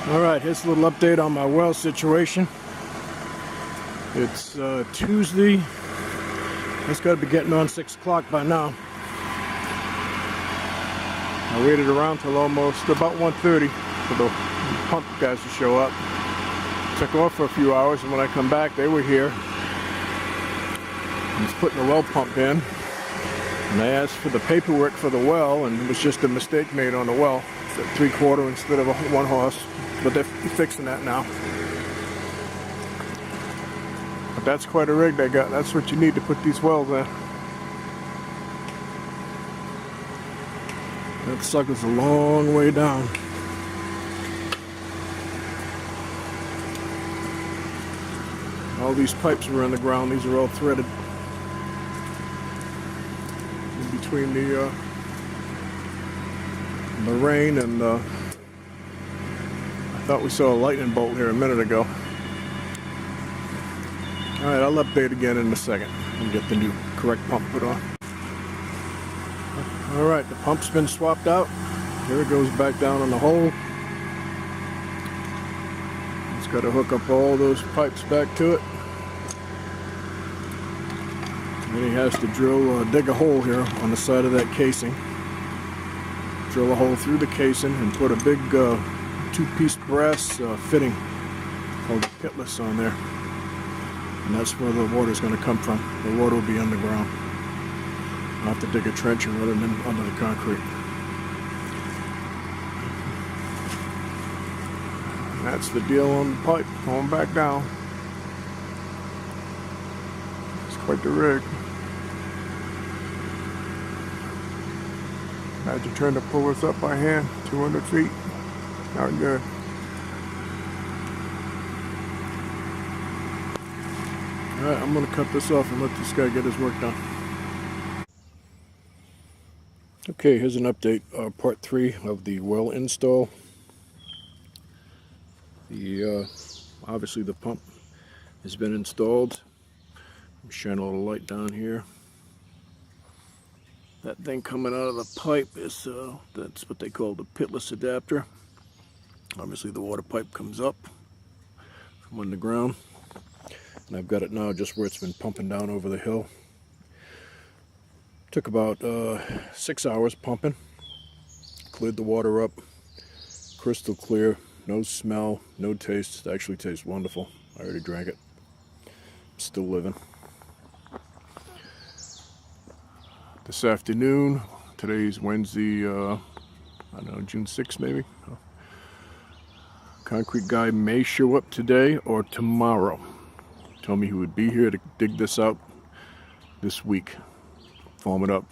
Alright, here's a little update on my well situation. It's Tuesday. It's got to be getting on 6 o'clock by now. I waited around till almost about 1:30 for the pump guys to show up. Took off for a few hours, and when I come back, they were here. I was putting the well pump in, and I asked for the paperwork for the well, and it was just a mistake made on the well. It's a 3/4 instead of a 1 horse, but they're fixing that now. But that's quite a rig they got. That's what you need to put these wells in. That sucker's a long way down. All these pipes are on the ground. These are all threaded. In between the rain and I thought we saw a lightning bolt here a minute ago. Alright, I'll update again in a second and get the new correct pump put on. Alright, the pump's been swapped out. Here it goes back down in the hole. It's got to hook up all those pipes back to it. Then he has to dig a hole here on the side of that casing. Drill a hole through the casing and put a big 2-piece brass fitting called a pitless on there. And that's where the water's going to come from. The water will be underground. I'll have to dig a trench and run it in under the concrete. And that's the deal on the pipe going back down. It's quite the rig. Imagine trying to pull this up by hand, 200 feet. Not good. Alright, I'm going to cut this off and let this guy get his work done. Okay, here's an update, part 3 of the well install. Obviously the pump has been installed. I'm shining a little light down here. That thing coming out of the pipe is, that's what they call the pitless adapter. Obviously the water pipe comes up from underground. And I've got it now just where it's been pumping down over the hill. Took about 6 hours pumping. Cleared the water up. Crystal clear. No smell, no taste. It actually tastes wonderful. I already drank it. Still living. This afternoon, today's Wednesday, I don't know, June 6th maybe. Concrete guy may show up today or tomorrow. Told me he would be here to dig this out this week, form it up,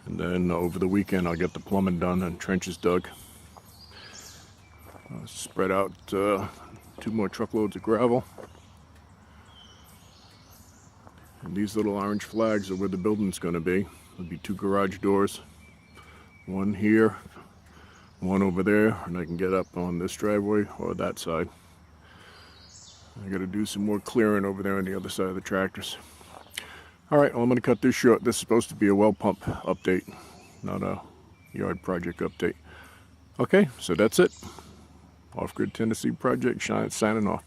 and then over the weekend I'll get the plumbing done and trenches dug. Spread out 2 more truckloads of gravel. And these little orange flags are where the building's going to be. There'll be 2 garage doors, one here, one over there, and I can get up on this driveway or that side. I got to do some more clearing over there on the other side of the tractors. Alright, well, I'm going to cut this short. This is supposed to be a well pump update, not a yard project update. Okay, so that's it. Off-Grid Tennessee Project signing off.